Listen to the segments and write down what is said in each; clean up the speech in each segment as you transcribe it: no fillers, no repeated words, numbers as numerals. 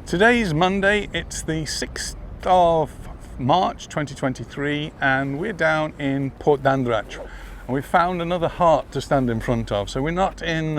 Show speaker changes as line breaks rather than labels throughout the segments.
Today's Monday, it's the 6th of March 2023, and we're down in Portdandrach, and we found another heart to stand in front of. So we're not in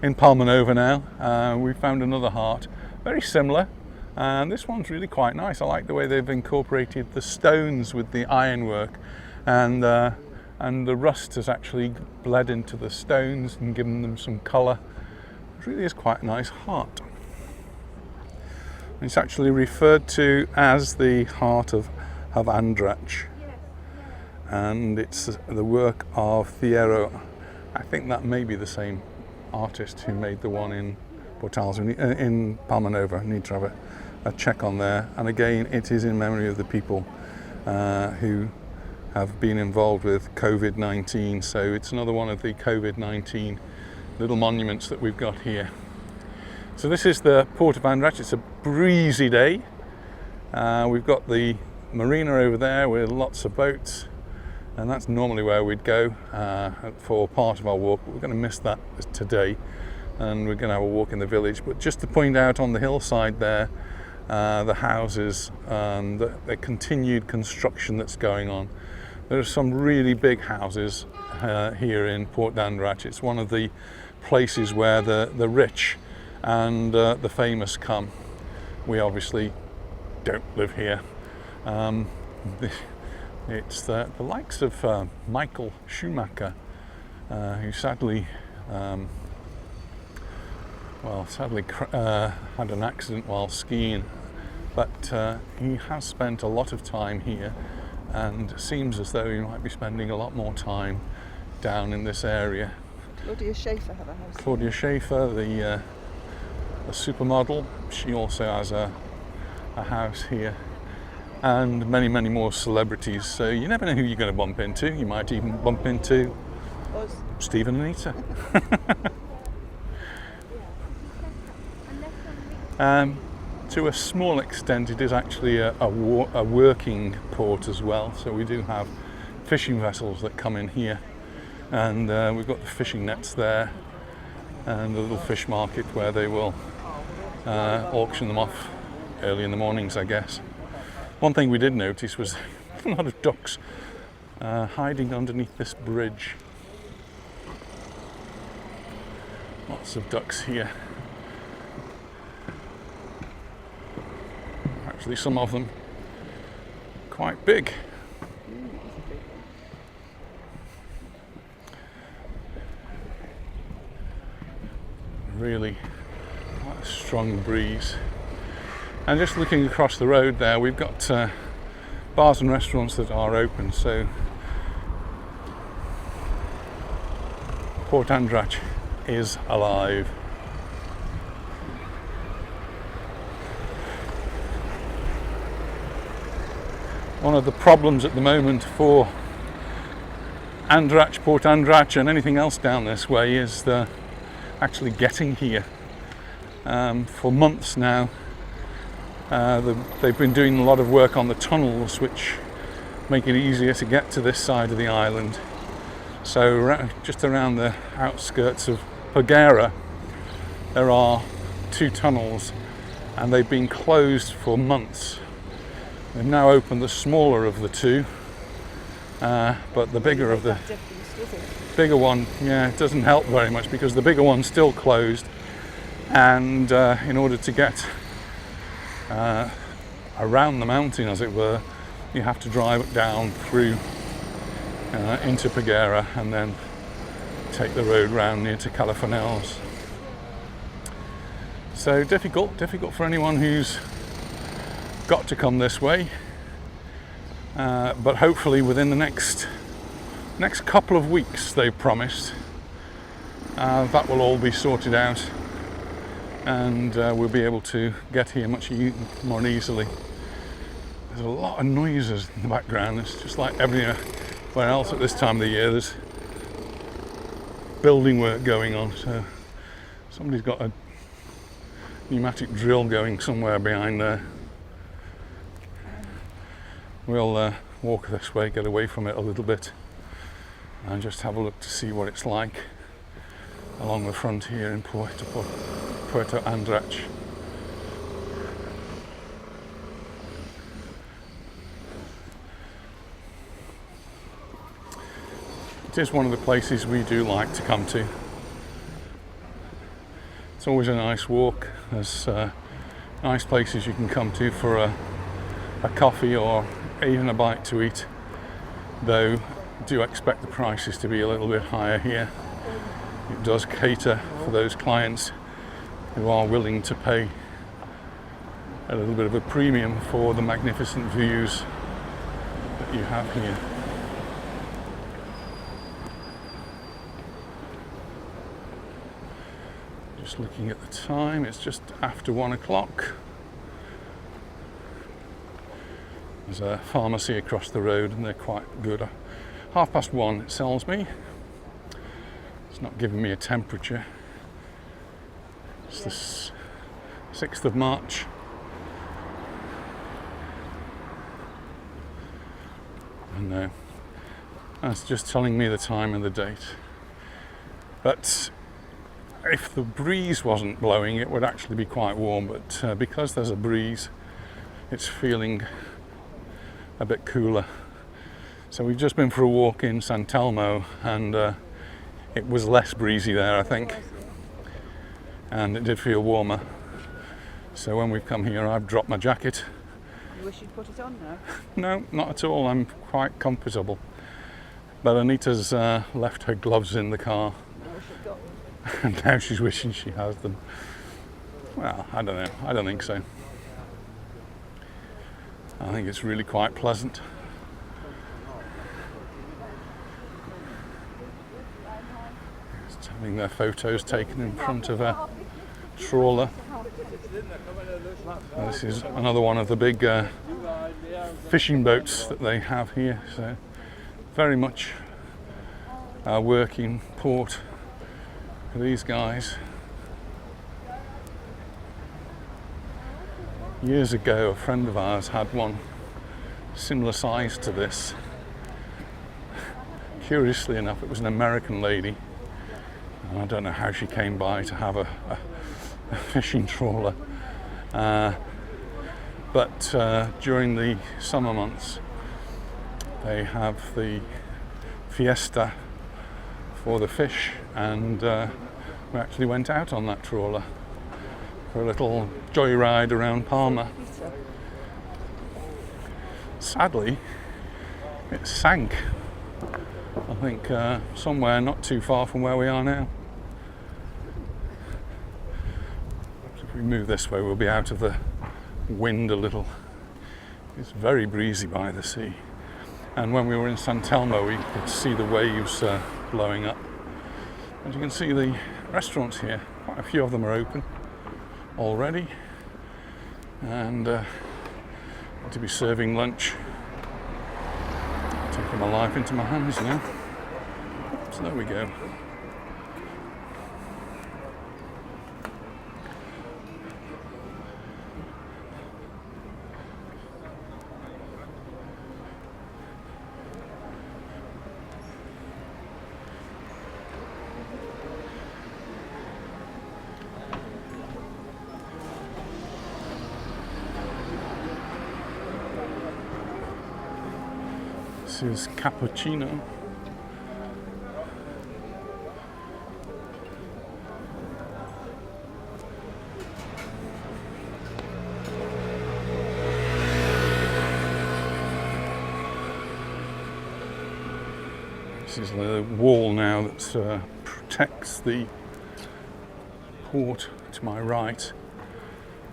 Palmanova now. We found another heart, very similar, and this one's really quite nice. I like the way they've incorporated the stones with the ironwork, and the rust has actually bled into the stones and given them some colour. It really is quite a nice heart. It's actually referred to as the Heart of Andrach, and it's the work of Thiero. I think that may be the same artist who made the one in in Palmanova. I need to have a check on there. And again, it is in memory of the people who have been involved with COVID-19. So it's another one of the COVID-19 little monuments that we've got here. So this is the Port of Andrach. It's a breezy day. We've got the marina over there with lots of boats, and that's normally where we'd go for part of our walk. We're going to miss that today, and we're going to have a walk in the village. But just to point out on the hillside there, the houses and the continued construction that's going on. There are some really big houses here in Portdandrach. It's one of the places where the rich and the famous come. We obviously don't live here. It's the likes of Michael Schumacher, who sadly had an accident while skiing, but he has spent a lot of time here, and seems as though he might be spending a lot more time down in this area.
Claudia Schiffer have a house.
Claudia Schiffer, the supermodel, she also has a house here, and many more celebrities. So you never know who you're going to bump into. You might even bump into
Us.
Steve and Anita. To a small extent, it is actually a working port as well. So we do have fishing vessels that come in here, and we've got the fishing nets there, and the little fish market where they will auction them off early in the mornings, I guess. One thing we did notice was a lot of ducks hiding underneath this bridge. Lots of ducks here. Actually, some of them quite big. Really quite a strong breeze. And just looking across the road there, we've got bars and restaurants that are open. So Portdandrach is alive. One of the problems at the moment for Andrach, Portdandrach, and anything else down this way is actually getting here. For months now, they've been doing a lot of work on the tunnels, which make it easier to get to this side of the island. So just around the outskirts of Pagera, there are 2 tunnels, and they've been closed for months. They've now opened the smaller of the 2, but the bigger of the bigger one, it doesn't help very much, because the bigger one's still closed, and in order to get around the mountain, as it were, you have to drive down through into Pagera and then take the road round near to Californels. So difficult for anyone who's got to come this way, but hopefully within the next couple of weeks, they've promised, that will all be sorted out, and we'll be able to get here much more easily. There's a lot of noises in the background. It's just like everywhere else at this time of the year. There's building work going on, so somebody's got a pneumatic drill going somewhere behind there. We'll walk this way, get away from it a little bit, and just have a look to see what it's like along the front here in Puerto Andrach. it is one of the places we do like to come to. It's always a nice walk. There's nice places you can come to for a coffee or even a bite to eat, though do expect the prices to be a little bit higher here. It does cater for those clients who are willing to pay a little bit of a premium for the magnificent views that you have here. Just looking at the time, it's just after 1 o'clock. There's a pharmacy across the road and they're quite good. 1:30 it tells me. It's not giving me a temperature. It's the 6th of March. And no, that's just telling me the time and the date. But if the breeze wasn't blowing, it would actually be quite warm, but because there's a breeze, it's feeling a bit cooler. So we've just been for a walk in Sant Elm, and it was less breezy there, I think, and it did feel warmer. So when we've come here, I've dropped my jacket.
You wish you'd put it on now?
No, not at all. I'm quite comfortable. But Anita's left her gloves in the car.
I wish I'd got them.
And now she's wishing she has them. Well, I don't know. I don't think so. I think it's really quite pleasant. Just having their photos taken in front of a trawler. This is another one of the big fishing boats that they have here. So very much a working port for these guys. Years ago, a friend of ours had one similar size to this. Curiously enough, it was an American lady. And I don't know how she came by to have a fishing trawler. But during the summer months, they have the fiesta for the fish, and we actually went out on that trawler for a little joyride around Palma. Sadly, it sank, I think, somewhere not too far from where we are now. If we move this way, we'll be out of the wind a little. It's very breezy by the sea. And when we were in Sant Elm, we could see the waves blowing up. As you can see, the restaurants here, quite a few of them are open already, and to be serving lunch. Taking my life into my hands now. So there we go. This is cappuccino. This is the wall now that protects the port to my right.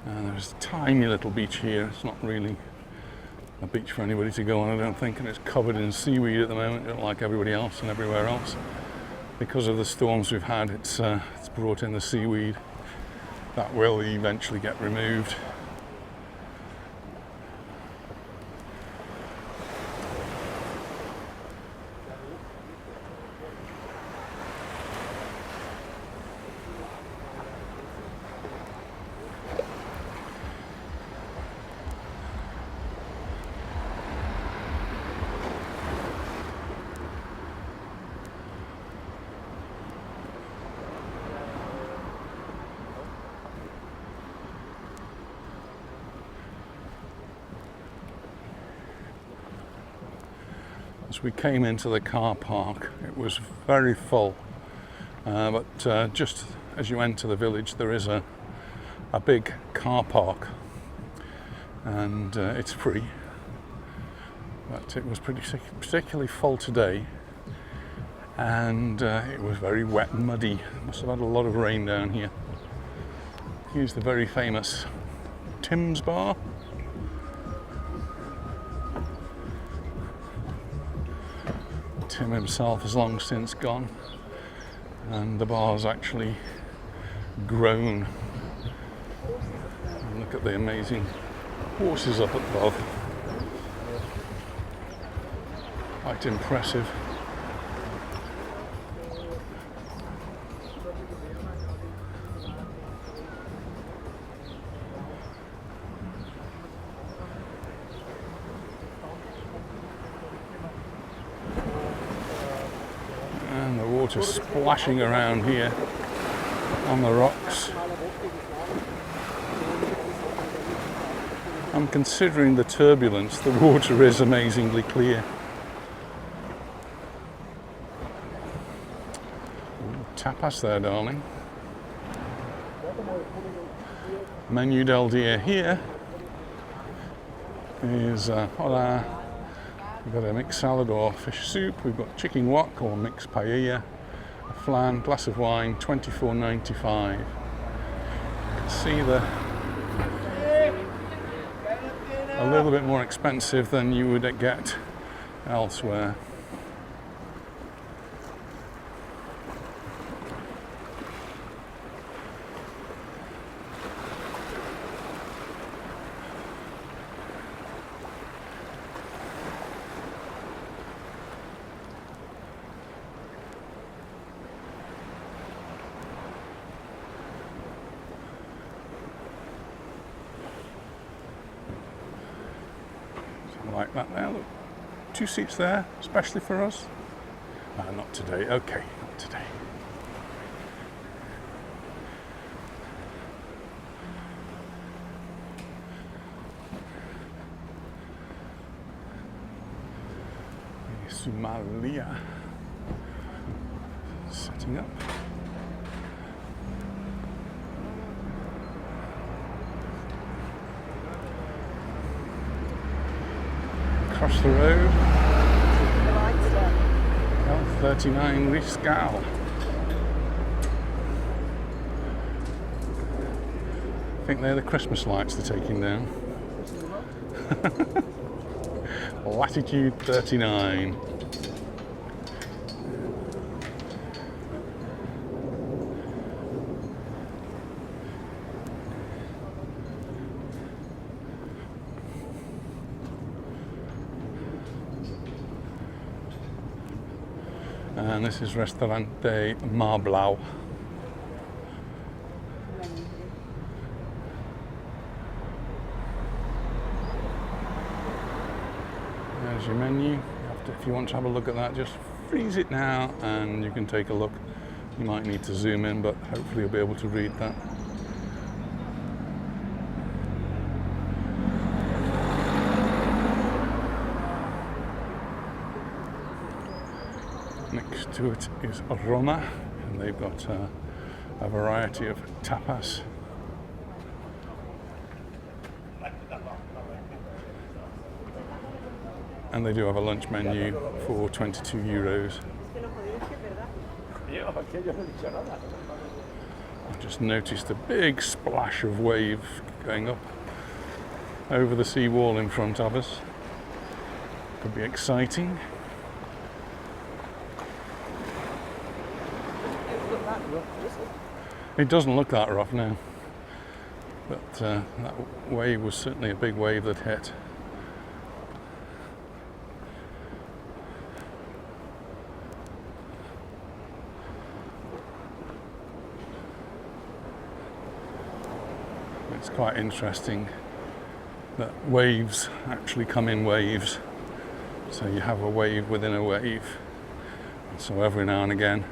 And there's a tiny little beach here. It's not really a beach for anybody to go on, I don't think, and it's covered in seaweed at the moment, like everybody else and everywhere else. Because of the storms we've had, it's brought in the seaweed. That will eventually get removed. As we came into the car park, it was very full, but just as you enter the village there is a big car park, and it's free, but it was particularly full today, and it was very wet and muddy. Must have had a lot of rain down here. Here's the very famous Tim's bar. Tim himself has long since gone, and the bar's actually grown. And look at the amazing horses up above. Quite impressive. And the water splashing around here on the rocks. And considering the turbulence, the water is amazingly clear. Ooh, tapas there, darling. Menu del dia here is hola. We've got a mixed salad or fish soup. We've got chicken wok or mixed paella, a flan, glass of wine, $24.95. You can see a little bit more expensive than you would get elsewhere. Like that there, look. 2 seats there, especially for us. Not today, okay, not today. Somalia setting up. Across the road, L39 Riscal. I think they're the Christmas lights they're taking down. Latitude 39. And this is Restaurante Mar Blau. There's your menu. If you want to have a look at that, just freeze it now and you can take a look. You might need to zoom in, but hopefully you'll be able to read that. Next to it is Roma, and they've got a variety of tapas. And they do have a lunch menu for €22. I just noticed a big splash of wave going up over the seawall in front of us. Could be exciting. It doesn't look that rough now, but that wave was certainly a big wave that hit. It's quite interesting that waves actually come in waves, so you have a wave within a wave, and so every now and again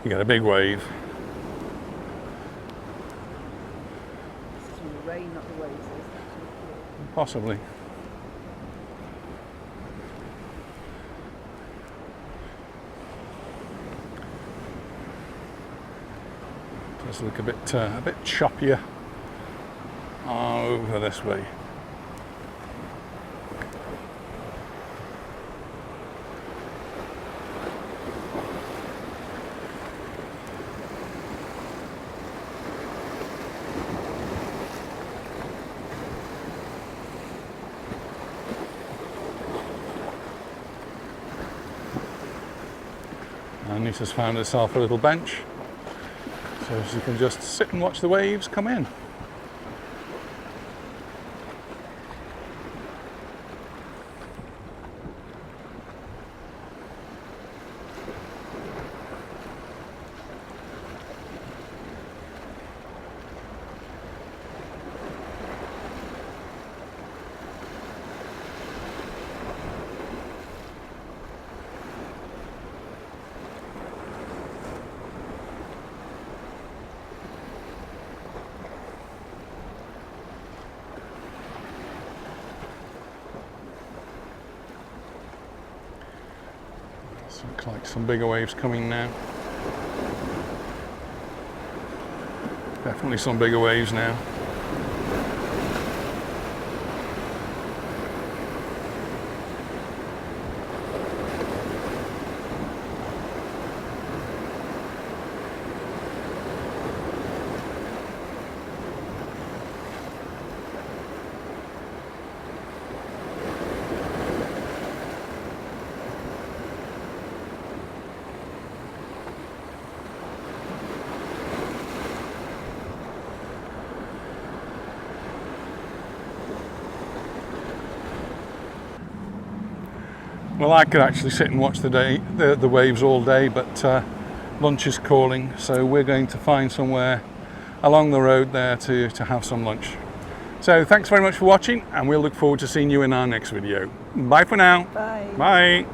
you get a big wave.
Rain, not the waves.
Possibly. Does look a bit choppier over this way. Anita's found herself a little bench, so she can just sit and watch the waves come in. Looks like some bigger waves coming now. Definitely some bigger waves now. Well, I could actually sit and watch the waves all day, but lunch is calling, so we're going to find somewhere along the road there to have some lunch. So thanks very much for watching, and we'll look forward to seeing you in our next video. Bye for now.
Bye.
Bye.